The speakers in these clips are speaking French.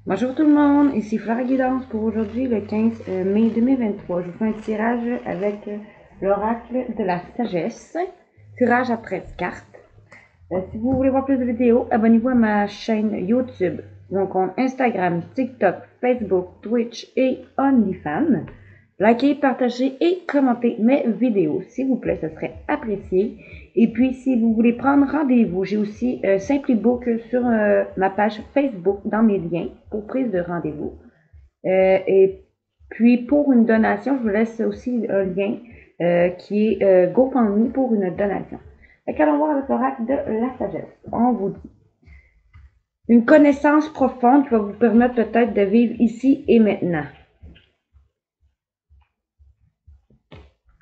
Bonjour tout le monde, ici Flora Guidance pour aujourd'hui le 15 mai 2023. Je vous fais un tirage avec l'oracle de la sagesse, tirage à 13 cartes. Si vous voulez voir plus de vidéos, abonnez-vous à ma chaîne YouTube, mon compte Instagram, TikTok, Facebook, Twitch et OnlyFans. Likez, partagez et commentez mes vidéos, s'il vous plaît, ce serait apprécié. Et puis, si vous voulez prendre rendez-vous, j'ai aussi Simply Book sur ma page Facebook dans mes liens pour prise de rendez-vous. Et puis, pour une donation, je vous laisse aussi un lien qui est GoFundMe pour une donation. Allons voir avec l'oracle de la sagesse. On vous dit une connaissance profonde qui va vous permettre peut-être de vivre ici et maintenant.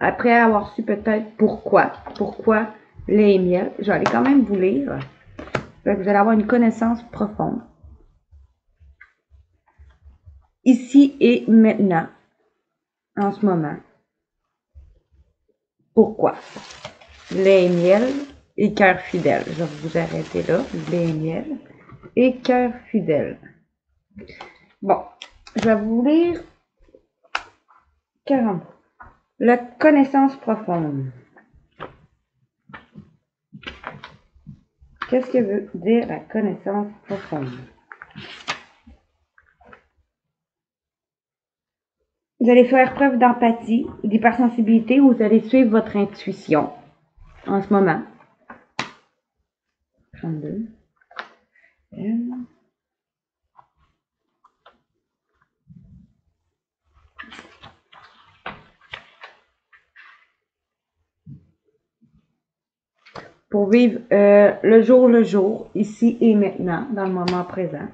Après avoir su peut-être pourquoi lait et miel, je vais aller quand même vous lire. Vous allez avoir une connaissance profonde. Ici et maintenant, en ce moment. Pourquoi? Lait et miel et cœur fidèle. Je vais vous arrêter là. Lait et miel et cœur fidèle. Bon, je vais vous lire 40. La connaissance profonde. Qu'est-ce que veut dire la connaissance profonde? Vous allez faire preuve d'empathie, d'hypersensibilité ou vous allez suivre votre intuition en ce moment. 32. Pour vivre le jour, ici et maintenant, dans le moment présent.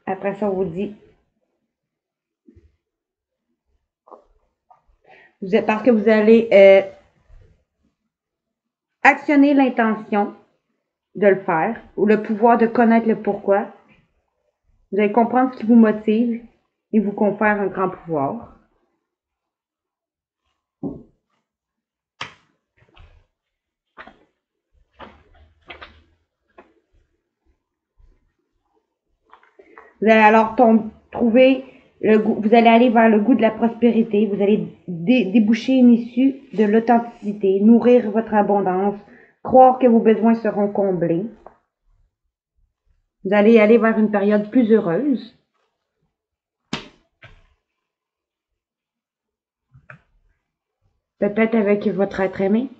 Après ça, on vous dit, parce que vous allez actionner l'intention de le faire, ou le pouvoir de connaître le pourquoi. Vous allez comprendre ce qui vous motive et vous confère un grand pouvoir. Vous allez alors trouver le goût, vous allez aller vers le goût de la prospérité, vous allez déboucher une issue de l'authenticité, nourrir votre abondance, croire que vos besoins seront comblés. Vous allez aller vers une période plus heureuse. Peut-être avec votre être aimé.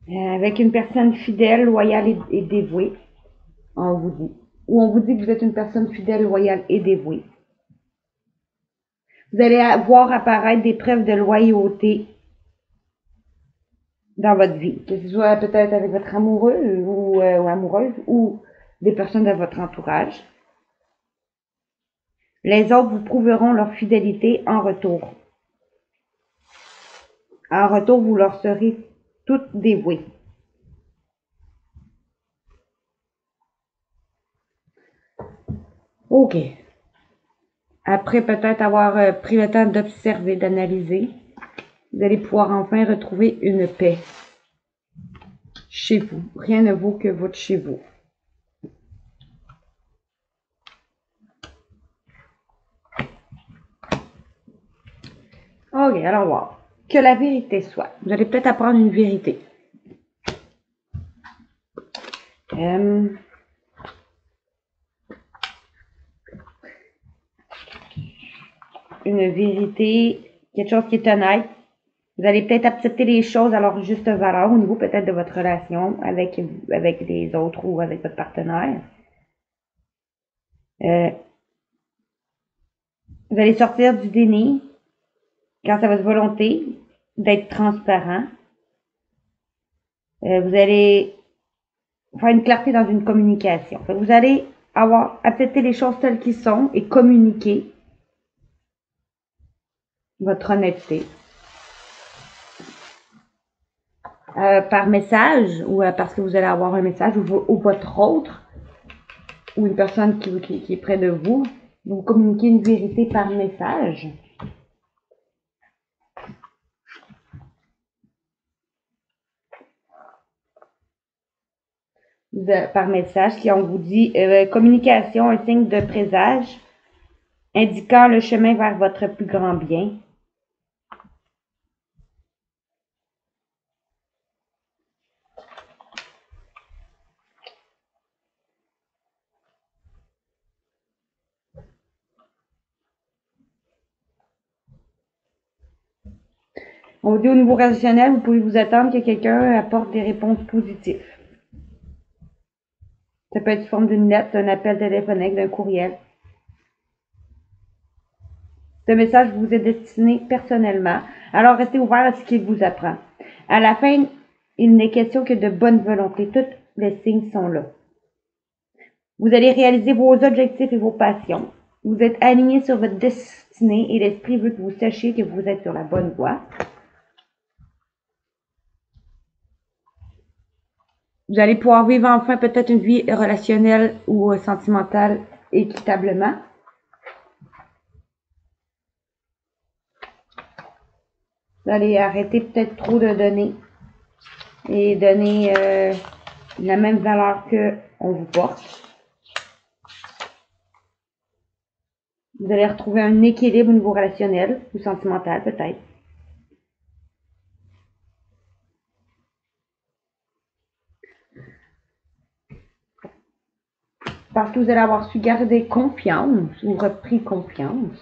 Avec une personne fidèle, loyale et dévouée, on vous dit. Ou on vous dit que vous êtes une personne fidèle, loyale et dévouée. Vous allez voir apparaître des preuves de loyauté dans votre vie, que ce soit peut-être avec votre amoureux ou amoureuse ou des personnes de votre entourage. Les autres vous prouveront leur fidélité en retour. En retour, vous leur serez toutes dévouées. OK. Après peut-être avoir pris le temps d'observer, d'analyser, vous allez pouvoir enfin retrouver une paix chez vous. Rien ne vaut que votre chez vous. OK, alors voir. Que la vérité soit. Vous allez peut-être apprendre une vérité. Une vérité, quelque chose qui est honnête. Vous allez peut-être accepter les choses à leur juste valeur au niveau peut-être de votre relation avec les autres ou avec votre partenaire. Vous allez sortir du déni grâce à votre volonté d'être transparent. Vous allez faire une clarté dans une communication. Vous allez accepter les choses telles qu'elles sont et communiquer votre honnêteté. par message ou parce que vous allez avoir un message ou votre autre ou une personne qui est près de vous. Vous communiquez une vérité par message. Par message, si on vous dit communication, un signe de présage, indiquant le chemin vers votre plus grand bien. On vous dit au niveau relationnel, vous pouvez vous attendre que quelqu'un apporte des réponses positives. Ça peut être sous forme d'une lettre, d'un appel téléphonique, d'un courriel. Ce message vous est destiné personnellement, alors restez ouvert à ce qu'il vous apprend. À la fin, il n'est question que de bonne volonté. Tous les signes sont là. Vous allez réaliser vos objectifs et vos passions. Vous êtes aligné sur votre destinée et l'esprit veut que vous sachiez que vous êtes sur la bonne voie. Vous allez pouvoir vivre enfin peut-être une vie relationnelle ou sentimentale équitablement. Vous allez arrêter peut-être trop de donner et donner la même valeur qu'on vous porte. Vous allez retrouver un équilibre au niveau relationnel ou sentimental peut-être. Parce que vous allez avoir su garder confiance ou repris confiance.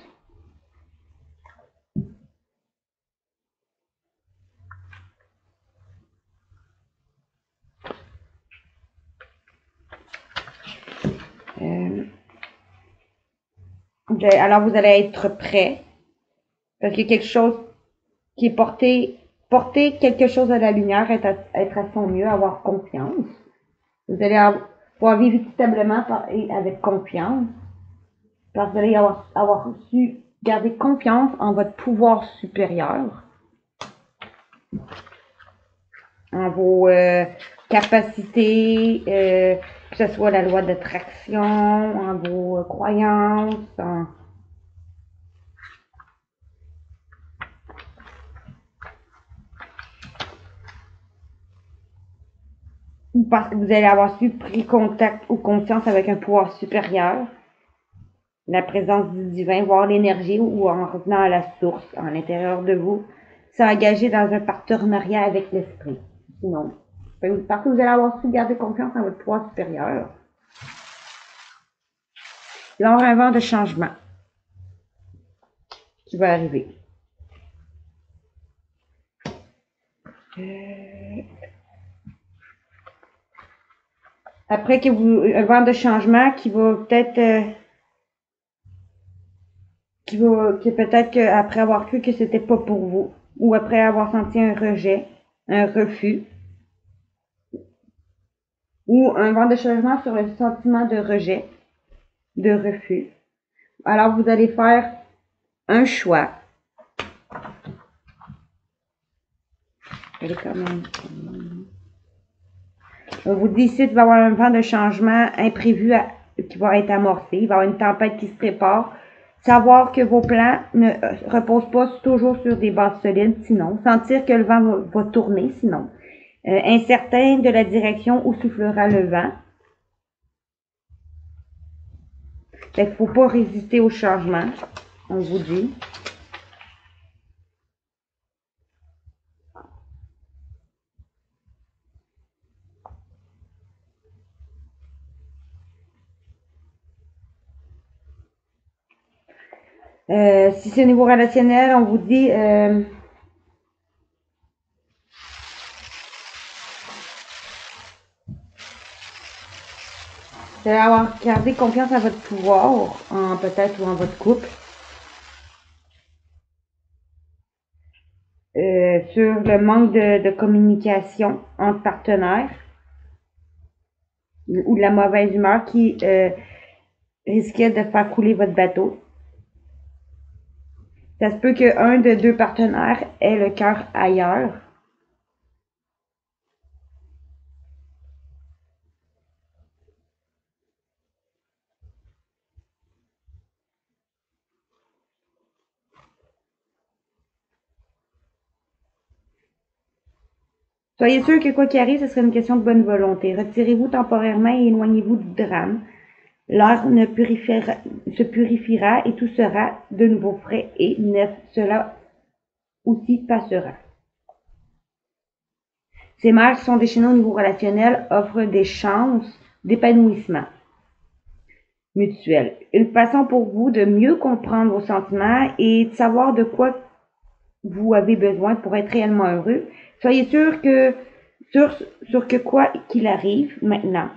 Alors vous allez être prêt parce que quelque chose qui est porter quelque chose à la lumière, être à son mieux, avoir confiance. Vous allez pouvoir vivre équitablement et avec confiance. Parce que vous allez avoir su garder confiance en votre pouvoir supérieur, en vos capacités, que ce soit la loi d'attraction, en vos croyances, ou parce que vous allez avoir su pris contact ou conscience avec un pouvoir supérieur, la présence du divin, voir l'énergie ou en revenant à la source, à l'intérieur de vous, s'engager dans un partenariat avec l'esprit. Sinon, parce que vous allez avoir su garder confiance en votre pouvoir supérieur. Il va y avoir un vent de changement qui va arriver. Après que un vent de changement qui va peut-être qui peut-être qu'après avoir cru que c'était pas pour vous, ou après avoir senti un rejet, un refus, ou un vent de changement sur le sentiment de rejet, de refus. Alors vous allez faire un choix. On vous dit ici qu'il va y avoir un vent de changement imprévu qui va être amorcé. Il va y avoir une tempête qui se prépare. Savoir que vos plans ne reposent pas toujours sur des bases solides, sinon. Sentir que le vent va tourner, sinon. Incertain de la direction où soufflera le vent. Il ne faut pas résister au changement, on vous dit. Si c'est au niveau relationnel, on vous dit vous allez avoir gardé confiance en votre pouvoir, peut-être ou en votre couple. Sur le manque de communication entre partenaires ou de la mauvaise humeur qui risquait de faire couler votre bateau. Ça se peut qu'un de deux partenaires ait le cœur ailleurs. Soyez sûr que quoi qu'il arrive, ce serait une question de bonne volonté. Retirez-vous temporairement et éloignez-vous du drame. L'air se purifiera et tout sera de nouveau frais et neuf. Cela aussi passera. Ces mers qui sont déchaînées au niveau relationnel offrent des chances d'épanouissement mutuel. Une façon pour vous de mieux comprendre vos sentiments et de savoir de quoi vous avez besoin pour être réellement heureux. Soyez sûr que quoi qu'il arrive maintenant,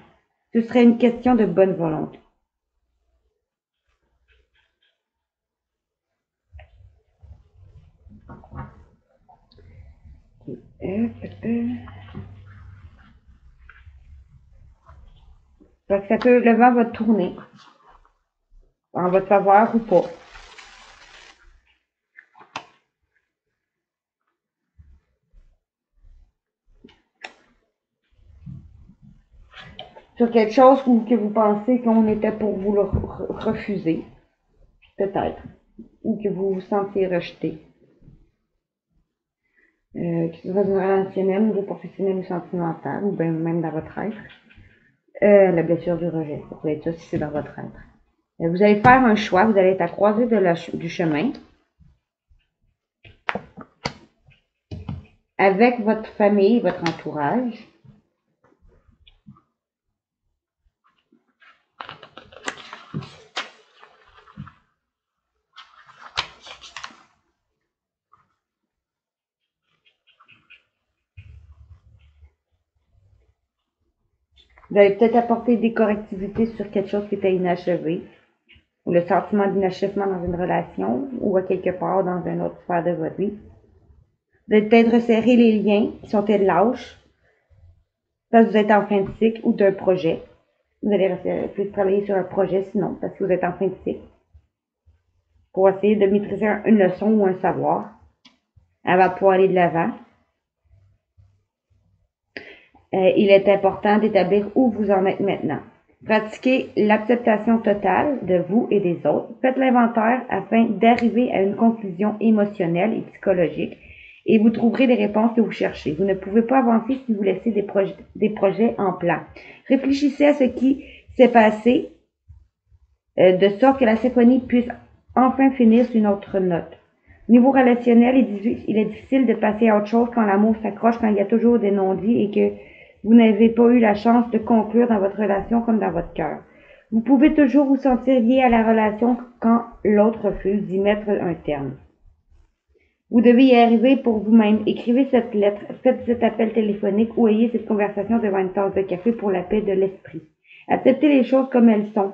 ce serait une question de bonne volonté. Le vent va tourner en votre faveur ou pas. Sur quelque chose que vous pensez qu'on était pour vous le refuser, peut-être, ou que vous vous sentiez rejeté. Que ce soit une relationnelle, ou professionnelle ou sentimentale, ou bien même dans votre être. La blessure du rejet, ça peut être ça si c'est dans votre être. Vous allez faire un choix, vous allez être à croisée du chemin avec votre famille, votre entourage. Vous allez peut-être apporter des correctivités sur quelque chose qui était inachevé, ou le sentiment d'inachèvement dans une relation, ou à quelque part dans une autre sphère de votre vie. Vous allez peut-être resserrer les liens qui sont lâches, parce que vous êtes en fin de cycle ou d'un projet. Vous allez plus travailler sur un projet sinon, parce que vous êtes en fin de cycle, pour essayer de maîtriser une leçon ou un savoir, avant de pouvoir aller de l'avant. Il est important d'établir où vous en êtes maintenant. Pratiquez l'acceptation totale de vous et des autres. Faites l'inventaire afin d'arriver à une conclusion émotionnelle et psychologique et vous trouverez les réponses que vous cherchez. Vous ne pouvez pas avancer si vous laissez des projets en plan. Réfléchissez à ce qui s'est passé de sorte que la symphonie puisse enfin finir sur une autre note. Niveau relationnel, il est difficile de passer à autre chose quand l'amour s'accroche, quand il y a toujours des non-dits et que vous n'avez pas eu la chance de conclure dans votre relation comme dans votre cœur. Vous pouvez toujours vous sentir lié à la relation quand l'autre refuse d'y mettre un terme. Vous devez y arriver pour vous-même. Écrivez cette lettre, faites cet appel téléphonique ou ayez cette conversation devant une tasse de café pour la paix de l'esprit. Acceptez les choses comme elles sont.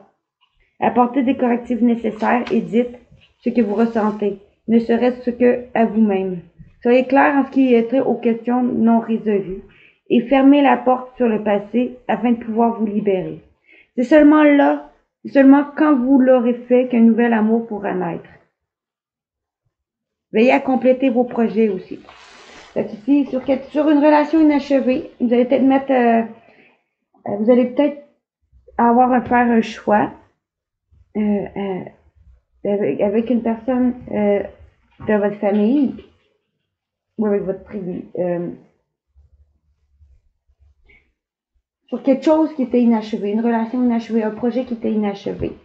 Apportez des correctifs nécessaires et dites ce que vous ressentez, ne serait-ce que à vous-même. Soyez clair en ce qui est trait aux questions non résolues et fermez la porte sur le passé afin de pouvoir vous libérer. C'est seulement quand vous l'aurez fait qu'un nouvel amour pourra naître. Veillez à compléter vos projets aussi. Ici, sur une relation inachevée, vous allez peut-être avoir à faire un choix avec une personne de votre famille ou avec votre tribu. Sur quelque chose qui était inachevé, une relation inachevée, un projet qui était inachevé.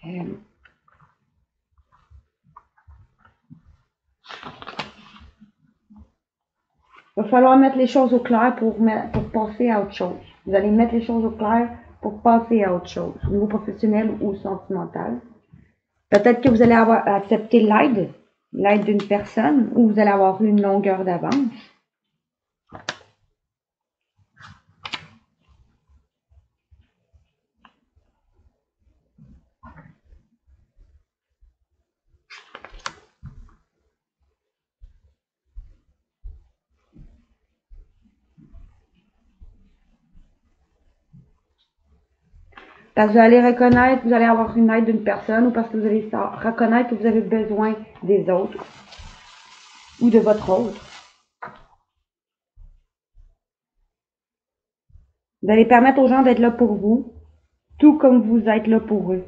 Il va falloir mettre les choses au clair pour passer à autre chose. Vous allez mettre les choses au clair pour passer à autre chose, au niveau professionnel ou sentimental. Peut-être que vous allez avoir accepté l'aide d'une personne, ou vous allez avoir eu une longueur d'avance. Parce que vous allez reconnaître, vous allez avoir une aide d'une personne, ou parce que vous allez reconnaître que vous avez besoin des autres, ou de votre autre. Vous allez permettre aux gens d'être là pour vous, tout comme vous êtes là pour eux.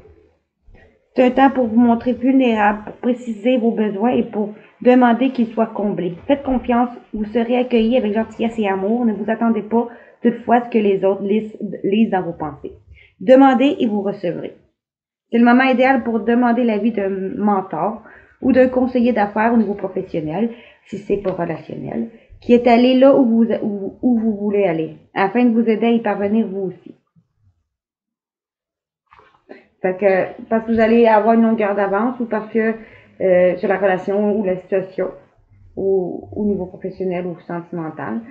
C'est un temps pour vous montrer vulnérable, pour préciser vos besoins et pour demander qu'ils soient comblés. Faites confiance, vous serez accueillis avec gentillesse et amour. Ne vous attendez pas toutefois à ce que les autres lisent dans vos pensées. Demandez et vous recevrez. C'est le moment idéal pour demander l'avis d'un mentor ou d'un conseiller d'affaires au niveau professionnel, si c'est pas relationnel, qui est allé là où vous voulez aller, afin de vous aider à y parvenir vous aussi. Fait que, parce que vous allez avoir une longueur d'avance ou parce que sur la relation ou la situation au niveau professionnel ou sentimental,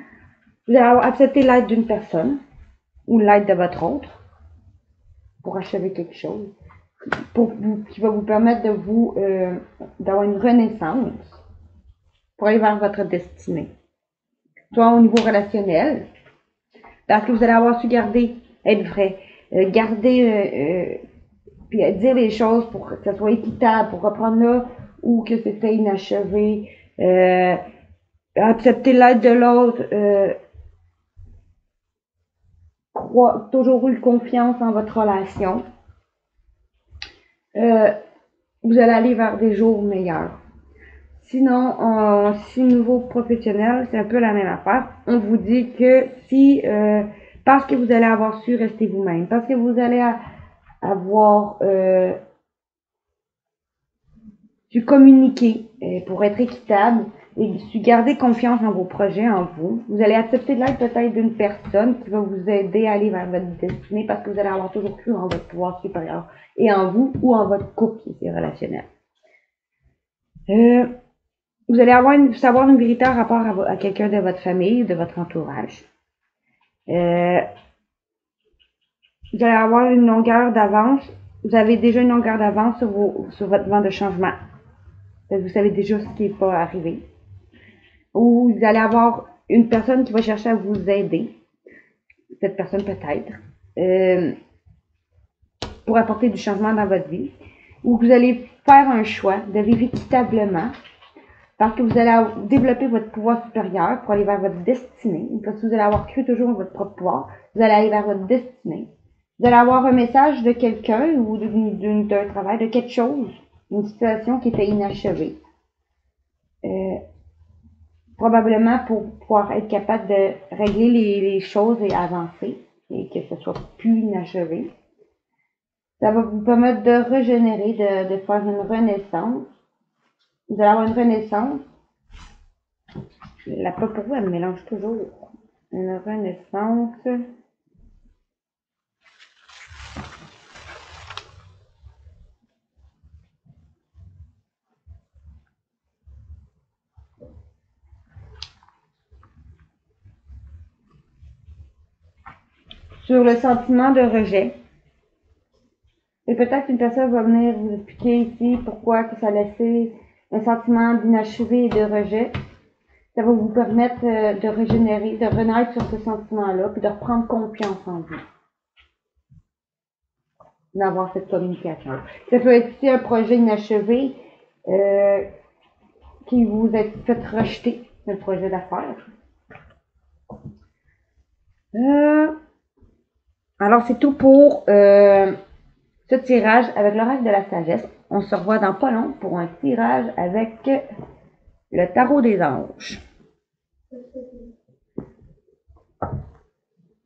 vous allez accepter l'aide d'une personne ou l'aide de votre autre pour achever quelque chose, qui va vous permettre de vous d'avoir une renaissance pour aller vers votre destinée. Soit au niveau relationnel, parce que vous allez avoir su garder, être vrai, garder puis dire les choses pour que ça soit équitable, pour reprendre là où que c'était inachevé, accepter l'aide de l'autre, toujours eu confiance en votre relation. Vous allez aller vers des jours meilleurs. Sinon, si niveau professionnel, c'est un peu la même affaire. On vous dit que si, parce que vous allez avoir su rester vous-même, parce que vous allez avoir su communiquer pour être équitable et su garder confiance en vos projets, en vous. Vous allez accepter l'aide peut-être d'une personne qui va vous aider à aller vers votre destinée parce que vous allez avoir toujours cru en votre pouvoir supérieur et en vous ou en votre couple si c'est relationnel. Vous allez savoir une vérité en rapport à quelqu'un de votre famille ou de votre entourage. Vous allez avoir une longueur d'avance. Vous avez déjà une longueur d'avance sur votre vent de changement. Vous savez déjà ce qui n'est pas arrivé. Ou vous allez avoir une personne qui va chercher à vous aider. Cette personne peut-être. Pour apporter du changement dans votre vie. Ou vous allez faire un choix de vivre équitablement. Parce que vous allez développer votre pouvoir supérieur pour aller vers votre destinée. Parce que vous allez avoir cru toujours en votre propre pouvoir. Vous allez aller vers votre destinée. Vous allez avoir un message de quelqu'un ou d'un travail, de quelque chose, une situation qui était inachevée. Probablement pour pouvoir être capable de régler les choses et avancer et que ce soit plus inachevé. Ça va vous permettre de régénérer, de faire une renaissance. Vous allez avoir une renaissance. La pour vous, elle me mélange toujours. Une renaissance. Sur le sentiment de rejet. Et peut-être qu'une personne va venir vous expliquer ici pourquoi que ça laissait un sentiment d'inachevé et de rejet. Ça va vous permettre de régénérer, de renaître sur ce sentiment-là, puis de reprendre confiance en vous. D'avoir cette communication. Ça peut être aussi un projet inachevé qui vous a fait rejeter un projet d'affaires. Alors, c'est tout pour ce tirage avec l'oracle de la sagesse. On se revoit dans pas long pour un tirage avec le tarot des anges.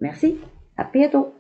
Merci, à bientôt.